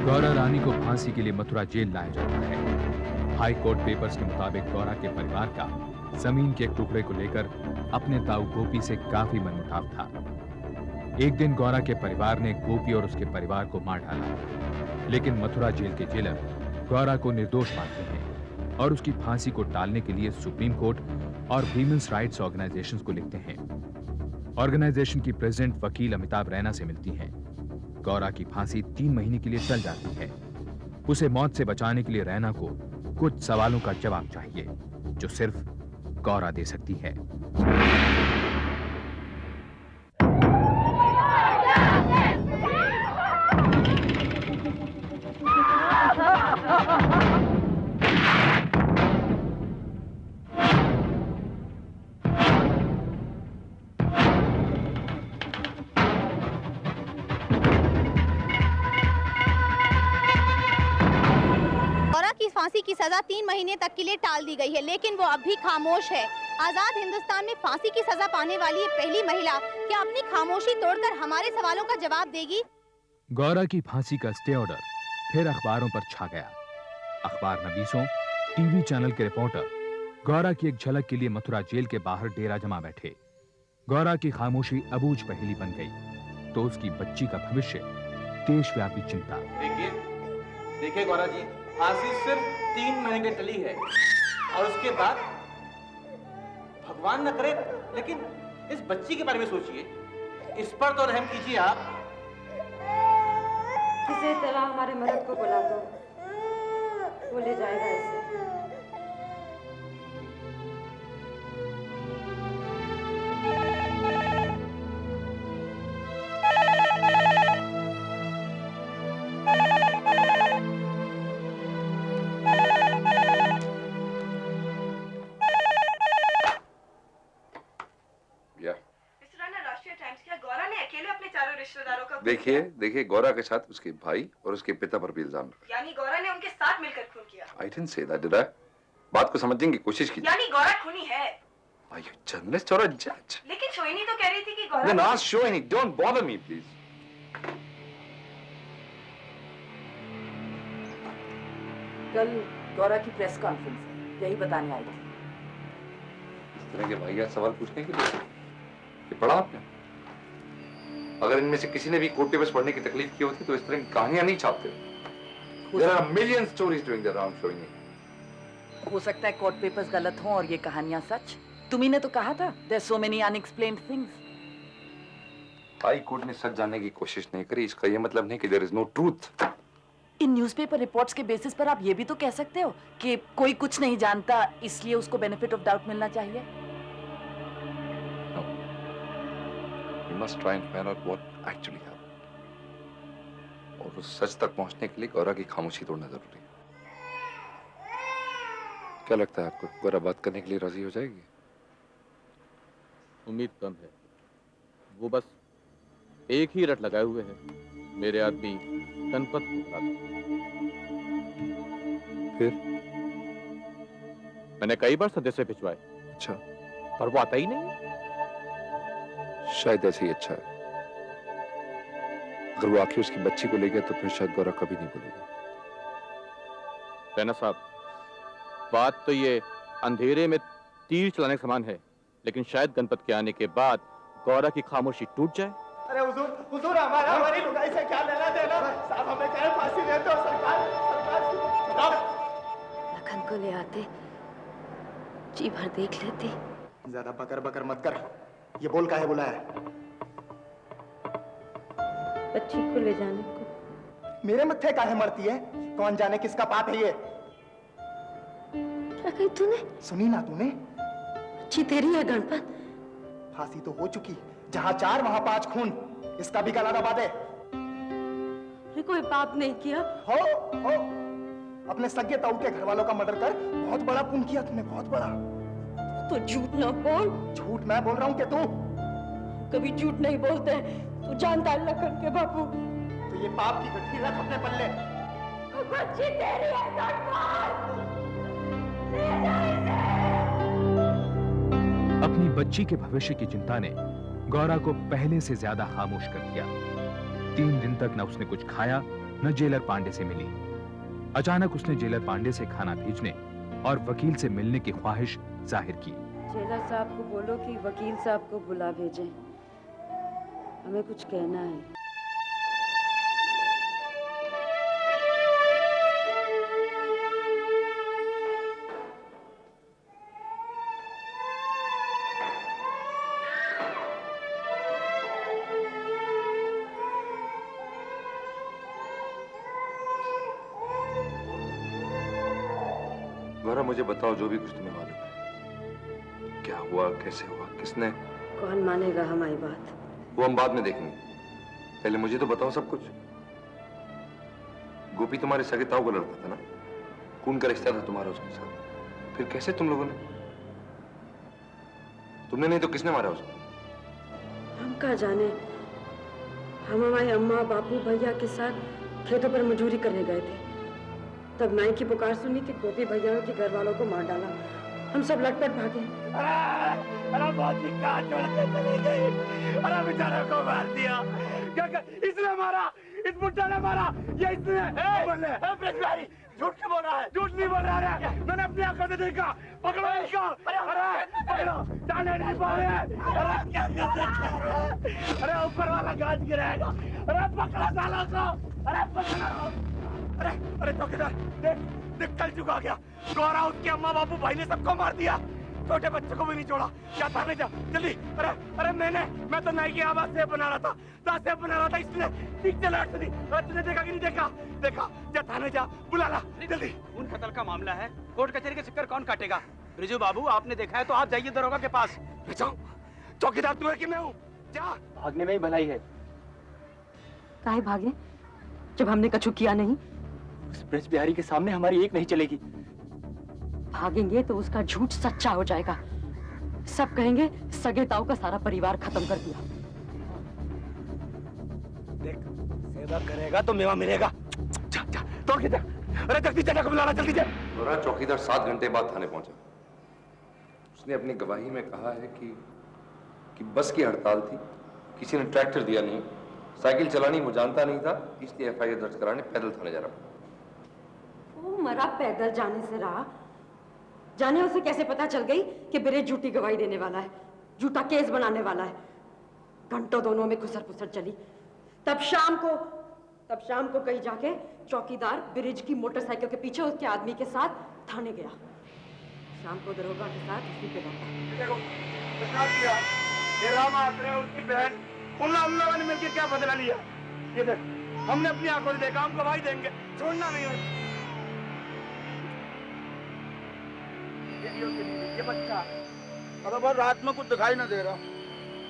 गौरा रानी को फांसी के लिए मथुरा जेल लाया जाता है। हाई कोर्ट पेपर्स के मुताबिक गौरा के परिवार का जमीन के एक टुकड़े को लेकर अपने ताऊ गोपी से काफी मनमुटाव था। एक दिन गौरा के परिवार ने गोपी और उसके परिवार को मार डाला, लेकिन मथुरा जेल के जेलर गौरा को निर्दोष मानते हैं और उसकी फांसी को टालने के लिए सुप्रीम कोर्ट और वीमेंस राइट्स ऑर्गेनाइजेशंस को लिखते हैं। ऑर्गेनाइजेशन की प्रेसिडेंट वकील अमिताभ रैना से मिलती हैं। गौरा की फांसी 3 महीने के लिए टल जाती है। उसे मौत से बचाने के लिए रैना को कुछ सवालों का जवाब चाहिए जो सिर्फ गौरा दे सकती है। फांसी की सजा 3 महीने तक के लिए टाल दी गई है, लेकिन वो अब भी खामोश है। आजाद हिंदुस्तान में फांसी की सजा पाने वाली ये पहली महिला क्या अपनी खामोशी तोड़कर हमारे सवालों का जवाब देगी? गौरा की फांसी का स्टे ऑर्डर फिर अखबारों पर छा गया। अखबार नवीसों, टीवी चैनल के रिपोर्टर गौरा की एक झलक के लिए मथुरा जेल के बाहर डेरा जमा बैठे। गौरा की खामोशी अबूझ पहेली बन गई तो उसकी बच्ची का भविष्य देशव्यापी चिंता। देखिए गौरा जी, फांसी सिर्फ 3 महीने टली है और उसके बाद भगवान न करे, लेकिन इस बच्ची के बारे में सोचिए, इस पर तो रहम कीजिए आप। किसी तरह हमारे मर्द को बुला दो, वो ले जाएगा इसे। देखिए गौरा के साथ उसके भाई और उसके पिता पर भी इल्जाम लगा। यानी गौरा ने उनके साथ मिलकर खून किया। I didn't say that, did I? बात को समझने की कोशिश कीजिए। यानी गौरा खूनी है। Are you journalist or a judge? लेकिन सोहिनी तो कह रही थी कि Gaura. Then ask Sohini, don't bother me, please. कल गौरा की प्रेस कॉन्फ्रेंस है, यही बताने आई थी। इस तरह के वाहियात सवाल पूछने के लिए ये पढ़ा आपने? अगर इनमें से किसी ने भी कोर्ट पेपर्स पढ़ने की तकलीफ की होती तो इस तरह की कहानियां नहीं छापते। There are million stories doing the round, Sohini. हो सकता है कोर्ट पेपर्स गलत हों और ये कहानियां सच। तुम्ही ने तो कहा था, there are so many unexplained things. High court ने सच जानने की कोशिश नहीं करी, इसका ये मतलब नहीं कि there is no truth. In newspaper reports के बेसिस पर आप ये भी तो कह सकते हो कि कोई कुछ नहीं जानता, इसलिए उसको बेनिफिट ऑफ डाउट मिलना चाहिए। We must try and find out what actually happened. और उस सच तक पहुंचने के लिए गौरा की खामोशी तोड़ना जरूरी है। क्या लगता है आपको, गौरा बात करने के लिए राजी हो जाएगी? उम्मीद कम है। वो बस एक ही रट लगाए हुए है, मेरे आदमी गणपत को। फिर मैंने कई बार संदेशे भिजवाए। अच्छा, पर वो आता ही नहीं। शायद ऐसे ही अच्छा है। अगर वो आखिर उसकी बच्ची को ले गया तो फिर शायद गौरा कभी नहीं बोलेगी। रैना साहब, बात तो ये अंधेरे में तीर चलाने के समान है, लेकिन शायद गणपत के आने के बाद गौरा की खामोशी टूट जाए। अरे हुजूर हमारी लुगाई से क्या लेना देना? साहब हमें कहे फांसी दे दो, सरकार। लखन को ले आते, जी भर देख लेते। ज्यादा बकर बकर मत कर। ये बोल काहे बुलाया? बच्ची को ले जाने को। मेरे मत्थे काहे मरती है? कौन जाने किसका पाप है ये? क्या कही तूने? सुनी ना तूने? बच्ची तेरी है गणपत। फांसी तो हो चुकी, जहां 4 वहां 5 खून। इसका भी गला दबा दे। मैं कोई पाप नहीं किया। हो अपने सगे ताऊ के घर वालों का मर्डर कर बहुत बड़ा पुण्य किया तूने, बहुत बड़ा। तो झूठ ना बोल। झूठ मैं बोल रहा हूँ कि तू? कभी झूठ नहीं बोलते, तू जानता है लखन के बापू। तो ये पाप की गठरी रख अपने पल्ले। बच्ची तेरी है गणपत। अपनी बच्ची के भविष्य की चिंता ने गौरा को पहले से ज्यादा खामोश कर दिया। 3 दिन तक न उसने कुछ खाया न जेलर पांडे से मिली। अचानक उसने जेलर पांडे से खाना भेजने और वकील से मिलने की ख्वाहिश जाहिर की। जेलर साहब को बोलो कि वकील साहब को बुला भेजें, हमें कुछ कहना है। गौरा, मुझे बताओ जो भी कुछ तुम्हें मालूम है। क्या हुआ, कैसे हुआ, किसने? कौन मानेगा हमारी बात? वो हम बाद में देखेंगे, पहले मुझे तो बताओ सब कुछ। गोपी तुम्हारे सगे ताऊ का लड़का था ना? खून का रिश्ता था तुम्हारा उसके साथ। फिर कैसे तुम लोगों ने? तुमने नहीं तो किसने मारा उसको? हम क्या जाने। हम हमारी अम्मा बापू भैया के साथ खेतों पर मजदूरी करने गए थे। तब नाई की पुकार सुनी कि गोपी भैया के घर वालों को मार डाला। हम सब लटपट भागे। अरे बहुत ही काट छोड़ के चली गई। अरे बेचारे को मार दिया। इसने मारा, इस बुड्ढा ने मारा, ये इसने। बोले झूठ क्यों बोल रहा है? झूठ नहीं बोल रहा है, मैंने अपनी आंखों से देखा। पकड़ो इसको। अरे पकड़ो, जाने नहीं पा रहे। अरे क्या कर सकते हैं? अरे ऊपर वाला गाज गिराएगा। अरे पकड़ो सालों को। अरे पकड़ो। अरे अरे चौकीदार, देख देख, कल चुका गया। गौरा, उसके अम्मा बापू भाई ने सबको मार दिया, छोटे बच्चे को भी नहीं छोड़ा। क्या थाने जा जल्दी। अरे अरे मैं तो नाई की आवाज से बना रहा था, से बना रहा था, इसने ठीक चला दी। तुझे देखा कि नहीं देखा? देखा, जा थाने जा, बुला ला जल्दी। खून कत्ल का मामला है, कोर्ट कचहरी के चक्कर कौन काटेगा? ब्रिजू बाबू, आपने देखा है तो आप जाइए दरोगा के पास। चौकीदार तू है कि मैं हूँ? जा। भागने में ही भलाई है। काहे भागे जब हमने कछु किया नहीं? उस ब्रज बिहारी के सामने हमारी एक नहीं चलेगी। भागेंगे तो उसका झूठ सच्चा हो जाएगा। सब कहेंगे सगे ताऊ का सारा परिवार खत्म कर दिया। देख, सेवा करेगा तो मेवा मिलेगा। जा जा, तोड़ के जा। अरे जल्दी चला को बुलाना, जल्दी जा। गौरा, चौकीदार 7 घंटे बाद थाने पहुंचा। उसने अपनी गवाही में कहा है कि बस की हड़ताल थी, किसी ने ट्रैक्टर दिया नहीं, साइकिल चलानी वो जानता नहीं था, इसलिए एफआईआर दर्ज कराने पैदल थाने जा रहा। वो मरा पैदल जाने से रहा। जाने उसे कैसे पता चल गई कि ब्रिज झूठी गवाही देने वाला है, झूठा केस बनाने वाला है। घंटों दोनों में खुसर पुसर चली। तब शाम को कहीं जाके चौकीदार ब्रिज की मोटरसाइकिल के पीछे उसके आदमी के साथ थाने गया। शाम को दरोगा के साथ उसी पे लौटा। ये राम आसरे उसकी बहन, उन लोगों ने मिलकर क्या बदला लिया? ये देख, हमने अपनी आंखों से देखा, हम गवाही देंगे, छोड़ना नहीं है। ये बच्चा अरे बहुत रात में कुछ दिखाई ना दे रहा।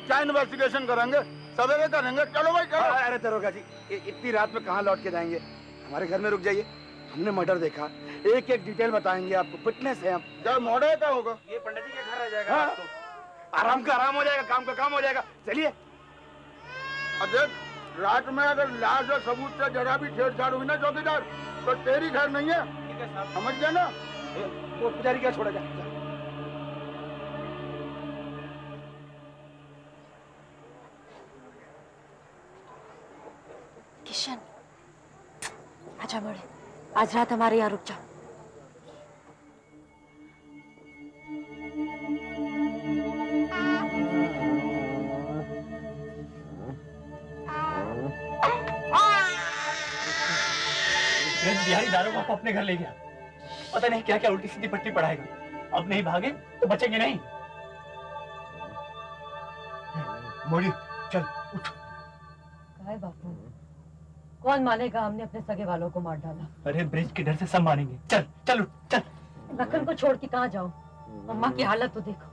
क्या इन्वेस्टिगेशन करेंगे? सवेरे करेंगे, चलो भाई चलो। अरे दरोगा जी, इतनी रात में कहाँ लौट के जाएंगे? हमारे घर में रुक जाइए, हमने मर्डर देखा, एक एक डिटेल बताएंगे आपको, फिटनेस है हम। जब मर्डर का होगा ये पंडित जी के घर रह जाएगा। हाँ? आराम का आराम हो जाएगा, काम का काम हो जाएगा। चलिए। अरे रात में अगर लाश और सबूत से जरा भी छेड़छाड़ हुई ना चौकीदार, तो तेरी खैर नहीं है, समझ गया ना? वो पुजारी क्या छोड़ा जाए। किशन, आजा मोड़े, आज रात हमारे यहाँ रुक जाओ। ब्रज बिहारी दारोगा को अपने घर ले गया। पता नहीं क्या क्या उल्टी सीधी पट्टी पढ़ाएगा। अब नहीं भागे तो बचेंगे नहीं। मोड़ी, चल उठ। बापू, कौन मानेगा हमने अपने सगे वालों को मार डाला? अरे ब्रिज के डर से सब मानेंगे। चल चल उठ, चल। लखन को छोड़ के कहाँ जाऊं? अम्मा की हालत तो देखो।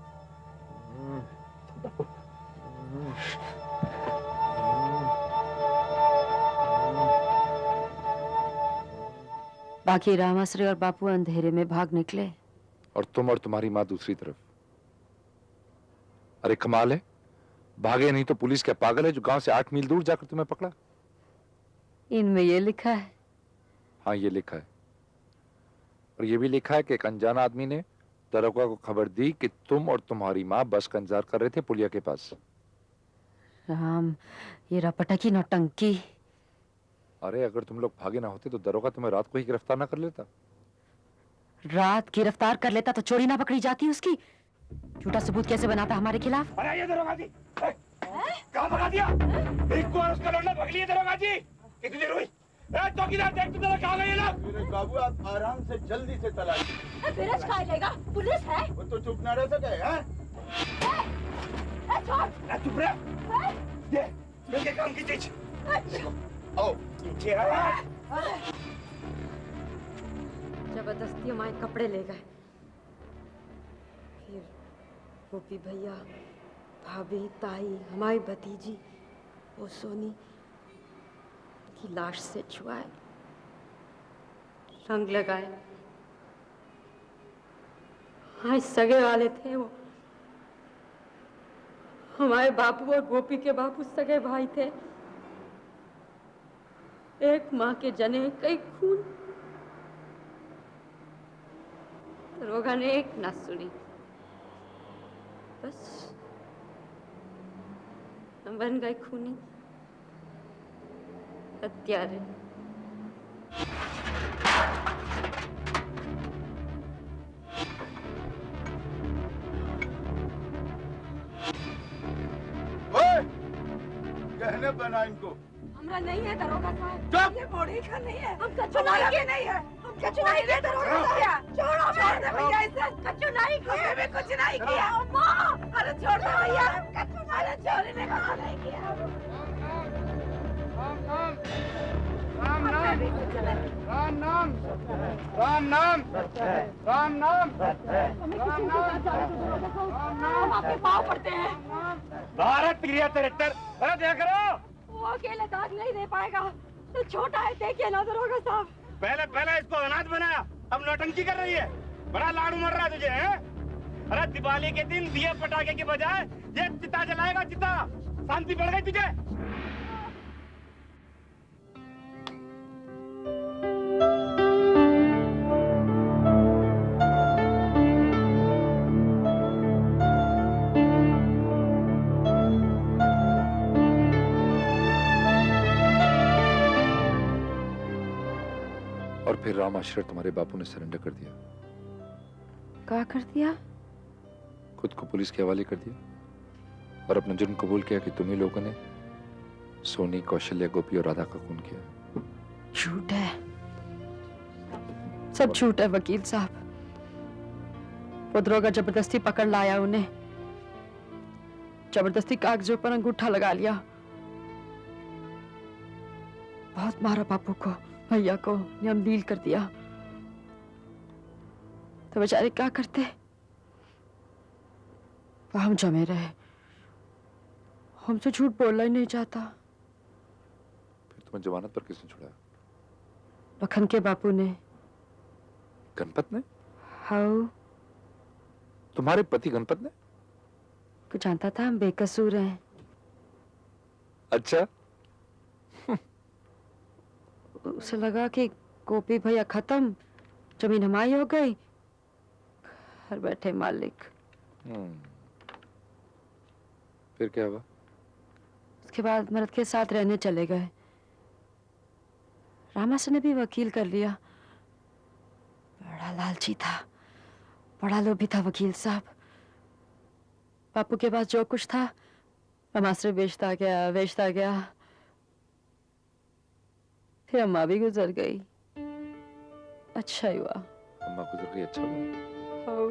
बाकी रामाश्री और बापू अंधेरे में भाग निकले और तुम और तुम्हारी माँ दूसरी तरफ। अरे कमाल है, भागे नहीं तो पुलिस क्या पागल है जो गांव से 8 मील दूर जाकर तुम्हें पकड़ा? इनमें ये लिखा है। हाँ, ये लिखा है। और ये भी लिखा है कि एक अनजान आदमी ने दरोगा को खबर दी कि तुम और तुम्हारी माँ बस का इंतजार कर रहे थे पुलिया के पास। राम, ये रपटा की नौटंकी। अरे अगर तुम लोग भागे ना होते तो दरोगा तुम्हें रात को ही गिरफ्तार ना कर लेता। रात गिरफ्तार कर लेता तो चोरी ना पकड़ी जाती उसकी। झूठा सबूत कैसे बनाता हमारे खिलाफ? अरे ये दरोगा जी, कहाँ भगा दिया? एक को और उसका लौंडा पकड़ लिया दरोगा जी। कितनी देर हुई? चौकीदार देख तो जरा कहाँ गए ये लोग? मेरे बाबू आप आराम से जल्दी से तलाश। बिरज कहाँ लेगा? पुलिस है। वो तो चुप ना रह सके, हैं? चुप रह। ये काम की चीज। आओ नीचे आ। जबरदस्ती हमारे कपड़े ले गए, फिर गोपी भैया, भाभी, ताई, हमारी भतीजी, वो सोनी की लाश से छुआए, रंग लगाए। हाँ, सगे वाले थे वो। हमारे बापू और गोपी के बापू सगे भाई थे। एक माँ के जने कई खून। दरोगा ने एक न सुनी, बस हम बन गए खूनी हत्यारे। कहने बना इनको। हमरा नहीं है दरोगा साहब। चुप! ये मोड़ी का नहीं है। हम कच्चू नहीं के नहीं है। हम कच्चू नहीं के दरोगा साहब। छोड़ो छोड़ दे भैया इसे। कच्चू नहीं किया। हमने भी कुछ नहीं किया। अम्मा, अरे छोड़ दे भैया। कच्चू अरे चोरी ने कुछ नहीं किया। राम नाम, राम नाम, राम नाम, राम नाम, राम नाम, हम आपके पाँव पड़ते हैं। भारत क्रिया 73। अरे देख रहे हो? वो अकेले दाग नहीं दे पाएगा। तो छोटा है, देखिए ना दरोगा साहब। पहले इसको अनाथ बनाया, अब नौटंकी कर रही है। बड़ा लाड़ू मर रहा है तुझे, हैं? अरे दिवाली के दिन दिए पटाखे के बजाय ये चिता जलाएगा, चिता। शांति बढ़ गई तुझे? और फिर राम आश्रय तुम्हारे बापू ने सरेंडर कर दिया। क्या कर दिया? खुद को पुलिस के हवाले कर दिया और अपना जुर्म कबूल किया कि तुम ही लोगों ने सोनी, कौशल्या, गोपी और राधा का खून किया। झूठ है, सब झूठ है वकील साहब। वो दरोगा जबरदस्ती पकड़ लाया उन्हें, जबरदस्ती कागजों पर अंगूठा लगा लिया। बहुत मारा बापू को, भैया को, नियम लील कर दिया। तो बेचारे क्या करते? वो हम जमे रहे, हमसे झूठ बोलना ही नहीं चाहता। फिर तुम्हें जमानत पर किसने छुड़ाया? लखन के बापू ने। गणपत ने? हाँ। तुम्हारे पति गणपत ने? को जानता था हम बेकसूर हैं। अच्छा। उसे लगा कि गोपी भैया खत्म, जमीन हमारी हो गई, घर बैठे मालिक। फिर क्या हुआ? उसके बाद मर्द के साथ रहने चले गए। रामासन ने भी वकील कर लिया। बड़ा लालची था, बड़ा लोभी था वकील साहब। बापू के पास जो कुछ था रमासरे बेचता गया। फिर अम्मा भी गुजर गई। अच्छा ही हुआ। अम्मा गुजर गई, अच्छा हुआ। हाँ।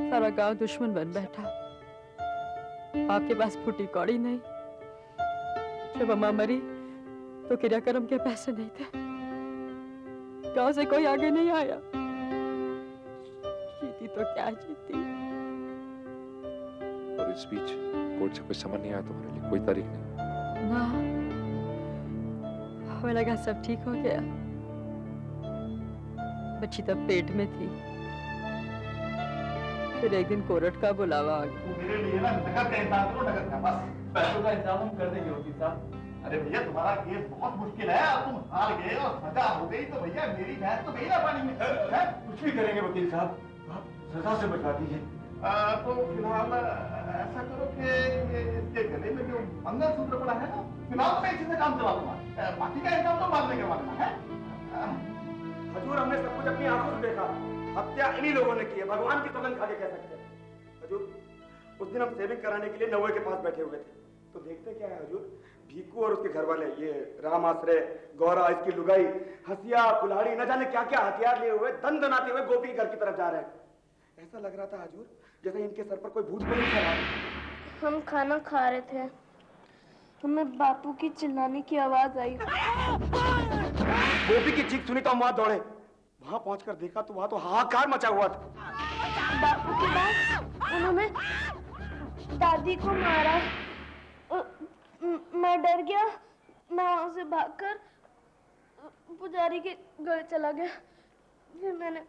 सारा गांव दुश्मन बन बैठा। आपके पास फूटी कौड़ी नहीं। जब अम्मा मरी तो क्रियाक्रम के पैसे नहीं थे। गांव से कोई आगे नहीं आया। जीती तो क्या जीती। और इस बीच कोर्ट से कोई समझ नहीं आया तुम्हारे लिए? कोई तारीख नहीं? ना, हमें लगा सब ठीक हो गया। बच्ची तब पेट में थी। फिर एक दिन कोर्ट का बुलावा आ गया। मेरे लिए ना नकद का इंतजाम करो, नकद का। बस पैसों का इंतजाम हम कर देंगे वकील साहब। अरे भैया तुम्हारा केस बहुत मुश्किल है, और तुम हार गए और सजा हो गई तो भैया मेरी भैंस तो गई ना पानी में। कुछ भी करेंगे वकील साहब, आप सजा से बचा दीजिए। तो फिलहाल ऐसा करो कि इसके गले में जो मंगलसूत्र पड़ा है ना, चुनाव में इसी से काम चला दूंगा, बाकी का इंतजाम तो बाद में करवा देना है। हजूर, हमने सब कुछ अपनी आंखों से देखा, हत्या इन्हीं लोगों ने की है, भगवान की कसम खा के कह सकते हैं। हजूर, उस दिन हम सेविंग कराने के लिए नौवे के पास बैठे हुए थे, तो देखते क्या है हजूर, भीकू और उसके घर वाले, ये राम आश्रय, गौरा, इसकी लुगाई, हसिया, कुल्हाड़ी, न जाने क्या क्या हथियार लिए हुए दन दनाते हुए गोपी के घर की तरफ जा रहे हैं। ऐसा लग रहा था हजूर जैसे इनके सर पर कोई भूत प्रेत चढ़ा। हम खाना खा रहे थे, हमें बापू की चिल्लाने की आवाज आई। गोपी की चीख सुनी तो हम वहां दौड़े, वहां पहुंचकर देखा तो वहां तो हाहाकार मचा हुआ था। बापू के बाद उन्होंने दादी को मारा। मैं डर गया, मैं वहां से भागकर पुजारी के घर चला गया, फिर मैंने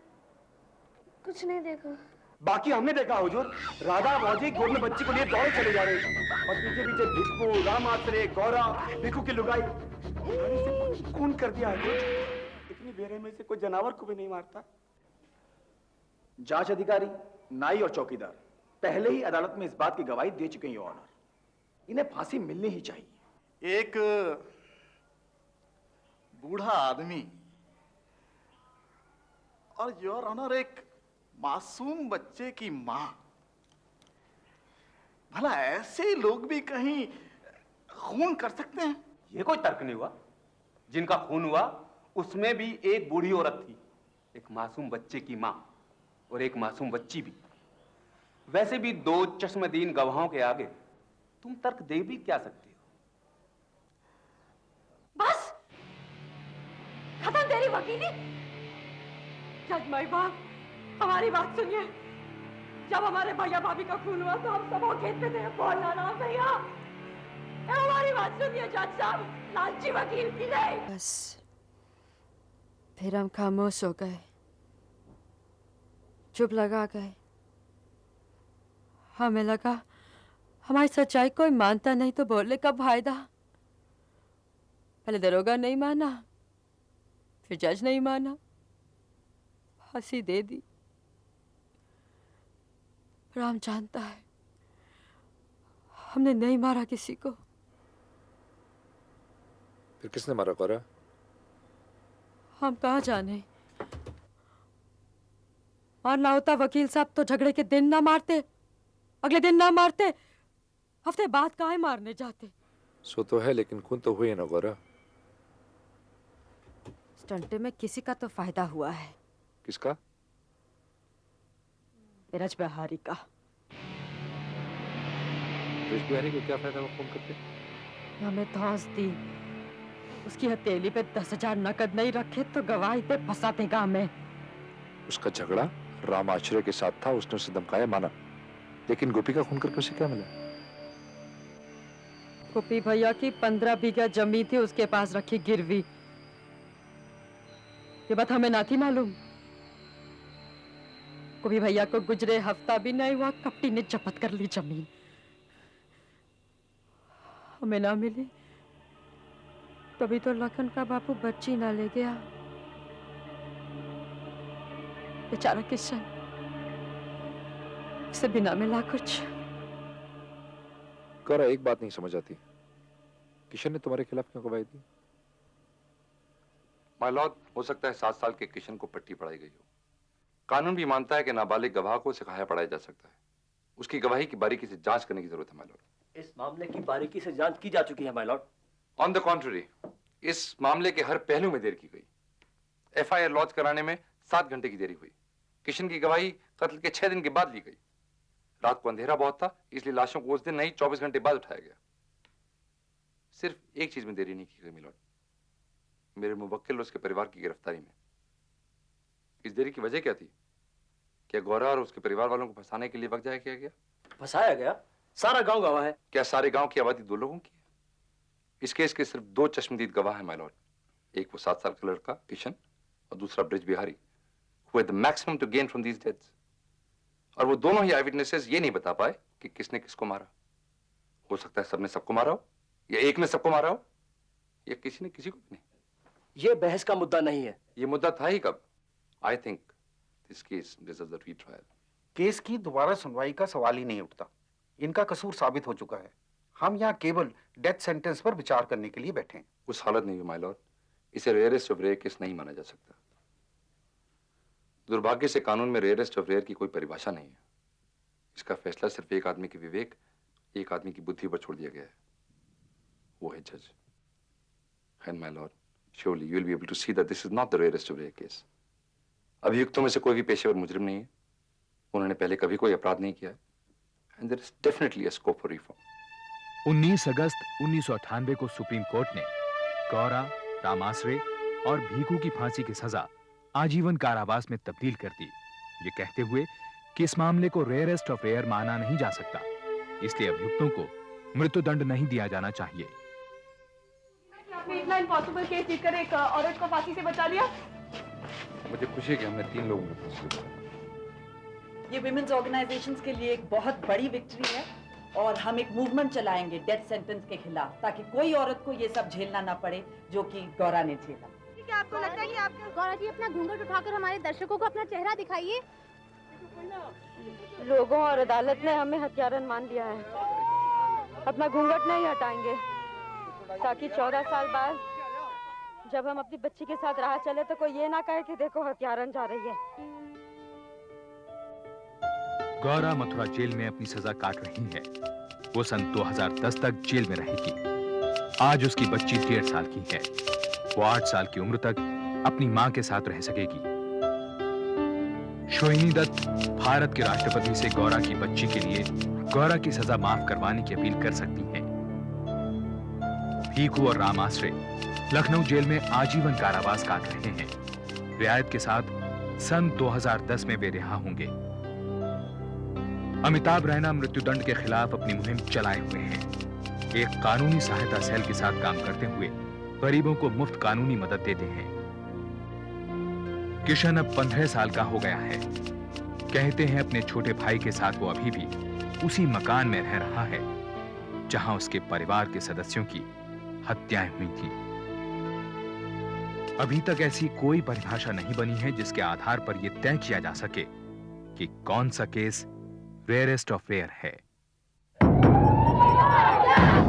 कुछ नहीं देखा। बाकी हमने देखा हुजूर, राधा मौजी गोद में बच्ची को लिए दौड़े चले जा रहे थे और पीछे पीछे भिक्कू, राम आश्रय, गौरा, भिक्कू की लुगाई, से खून कर दिया हुजूर। इतनी बेरहमी से कोई जानवर को भी नहीं मारता। जांच अधिकारी, नाई और चौकीदार पहले ही अदालत में इस बात की गवाही दे चुके हैं, योर ऑनर। इन्हें फांसी मिलनी ही चाहिए। एक बूढ़ा आदमी और योर ऑनर एक मासूम बच्चे की मां, भला ऐसे लोग भी कहीं खून कर सकते हैं? ये कोई तर्क नहीं हुआ। जिनका खून हुआ उसमें भी एक बूढ़ी औरत थी, एक मासूम बच्चे की मां और एक मासूम बच्ची भी। वैसे भी दो चश्मदीन गवाहों के आगे तुम तर्क दे भी क्या सकते हो? बस खत्म तेरी वकीली। जज माई बाप, हमारी बात सुनिए। जब हमारे भैया भाभी का खून हुआ तो हम सब खेत पे थे, बोलना ना भैया। हमारी बात सुनिए जज साहब, लालची वकील की नहीं। बस फिर हम खामोश हो गए, चुप लगा गए। हमें लगा हमारी सच्चाई कोई मानता नहीं तो बोलने का फायदा। पहले दरोगा नहीं माना, फिर जज नहीं माना, फांसी दे दी। राम जानता है हमने नहीं मारा किसी को। फिर किसने मारा गौरा? हम कहाँ जाने। मारना होता वकील साहब तो झगड़े के दिन ना मारते, अगले दिन ना मारते, हफ्ते बाद काहे मारने जाते। सो तो है, लेकिन खून तो हुई ना गौरा। स्टंटे में किसी का तो फायदा हुआ है। किसका? ब्रज बिहारी का। ब्रज बिहारी को क्या फायदा हुआ खून करके? हमें धौंस दी, उसकी हथेली पे 10,000 नकद नहीं रखे तो गवाही पे फंसा देगा हमें। उसका झगड़ा राम आश्रय के साथ था, उसने उसे धमकाया, माना, लेकिन गोपी का खून करके उसे क्या मिला? गोपी भैया की 15 बीघा जमीन थी उसके पास रखी गिरवी। ये बात हमें ना थी मालूम। गोपी भैया को गुजरे हफ्ता भी नहीं हुआ, कपटी ने जब्त कर ली जमीन। हमें ना मिली तभी तो लखन का बापू बच्ची ना ले गया। बेचारा किशन, उसे भी ना मिला कुछ। गौरा, एक बात नहीं समझ आती, किशन ने तुम्हारे खिलाफ क्यों गवाही दी? माय लॉर्ड, हो सकता है 7 साल के किशन को पट्टी पढ़ाई गई हो। कानून भी मानता है कि नाबालिग गवाह को सिखाया पढ़ाया जा सकता है। उसकी गवाही की बारीकी से जांच करने की जरूरत है माय लॉर्ड। इस मामले की बारीकी से जांच की जा चुकी है my Lord. On the contrary, इस मामले के हर पहलू में देर की गई। FIR लॉन्च कराने में 7 घंटे की देरी हुई। किशन की गवाही कत्ल के 6 दिन के बाद ली गई। रात को अंधेरा बहुत था, इसलिए लाशों को उस दिन नहीं 24 घंटे बाद उठाया गया। सिर्फ एक चीज में देरी नहीं की गई मिलॉर्ड, मेरे मुवक्किल और उसके परिवार की गिरफ्तारी में। इस देरी की वजह क्या थी? क्या गौरा और उसके परिवार वालों को फंसाने के लिए वक्त जाया किया गया? फंसाया गया? सारा गांव गवाह है। क्या सारे गांव की आबादी 2 लोगों की है? इस केस के सिर्फ 2 चश्मदीद गवाह हैं माय लॉर्ड। एक वो 7 साल का लड़का किशन और दूसरा bridge Bihari, who had the maximum to gain from these deaths। और वो दोनों ही आई विटनेसेस ये नहीं बता पाए कि किसने किसको मारा। हो सकता है सबने सबको मारा हो, या एक ने सबको मारा हो, या किसी ने किसी को भी नहीं। ये बहस का मुद्दा नहीं है। ये मुद्दा था ही कब? I think this case deserves a retrial. Case की दोबारा सुनवाई का सवाल ही नहीं उठता। इनका कसूर साबित हो चुका है। हम यहाँ केवल डेथ सेंटेंस पर विचार करने के लिए बैठे हैं। उस हालत में भी माय लॉर्ड इसे रेयरेस्ट ऑफ रेयर केस नहीं माना जा सकता। दुर्भाग्य से कानून में रेयरेस्ट ऑफ रेयर की कोई परिभाषा नहीं है। इसका फैसला सिर्फ एक आदमी के विवेक, एक आदमी की बुद्धि पर छोड़ दिया गया है, वो है जज। And my Lord, surely you will be able to see that this is not the rarest of rare case. अभियुक्तों में से कोई भी पेशेवर मुजरिम नहीं है, उन्होंने पहले कभी कोई अपराध नहीं किया है, and there is definitely a scope for reform. 19 अगस्त 1998 को सुप्रीम कोर्ट ने गौरा, रामाश्रे और भीखू की फांसी की सजा आजीवन कारावास में तब्दील कर दी, ये कहते हुए कि इस मामले को रेयरेस्ट ऑफ रेयर माना नहीं जा सकता, इसलिए अभियुक्तों को मृत्युदंड नहीं दिया जाना चाहिए। आपने इतना इम्पॉसिबल केस जीतकर एक औरत को फांसी से बचा लिया। मुझे खुशी है कि हमने 3 लोगों को फांसी दी। ये विमेन्स ऑर्गेनाइजेशंस के लिए एक बहुत बड़ी विक्ट्री है और हम एक मूवमेंट चलाएंगे डेथ सेंटेंस के खिलाफ, ताकि कोई औरत को ये सब झेलना ना पड़े जो कि गौरा ने झेला। क्या आपको लगता है कि आप गौरा जी अपना घूंघट उठाकर हमारे दर्शकों को अपना चेहरा दिखाइए? लोगों और अदालत ने हमें हत्यारन मान लिया है। अपना घूंघट नहीं हटाएंगे ताकि 14 साल बाद जब हम अपनी बच्ची के साथ राह चले तो कोई ये ना कहे कि देखो हत्यारन जा रही है। गौरा मथुरा जेल में अपनी सजा काट रही है। वो सन 2010 तक जेल में रहेगी। आज उसकी बच्ची 1.5 साल की है। वो 8 साल की उम्र तक अपनी मां के साथ रह सकेगी। शोहिनी दत्त भारत के राष्ट्रपति से गौरा की बच्ची के लिए गौरा की सजा माफ करवाने की अपील कर सकती हैं। भीखू और रामाश्रे लखनऊ जेल में आजीवन कारावास काट रहे हैं। रियायत के साथ सन 2010 में वे रिहा होंगे। अमिताभ रैना मृत्युदंड के खिलाफ अपनी मुहिम चलाए हुए हैं। एक कानूनी सहायता सेल के साथ काम करते हुए गरीबों को मुफ्त कानूनी मदद देते हैं। किशन अब 15 साल का हो गया है। कहते हैं अपने छोटे भाई के साथ वो अभी भी उसी मकान में रह रहा है जहां उसके परिवार के सदस्यों की हत्याएं हुई थी। अभी तक ऐसी कोई परिभाषा नहीं बनी है जिसके आधार पर यह तय किया जा सके कि कौन सा केस रेयरेस्ट ऑफ रेयर है।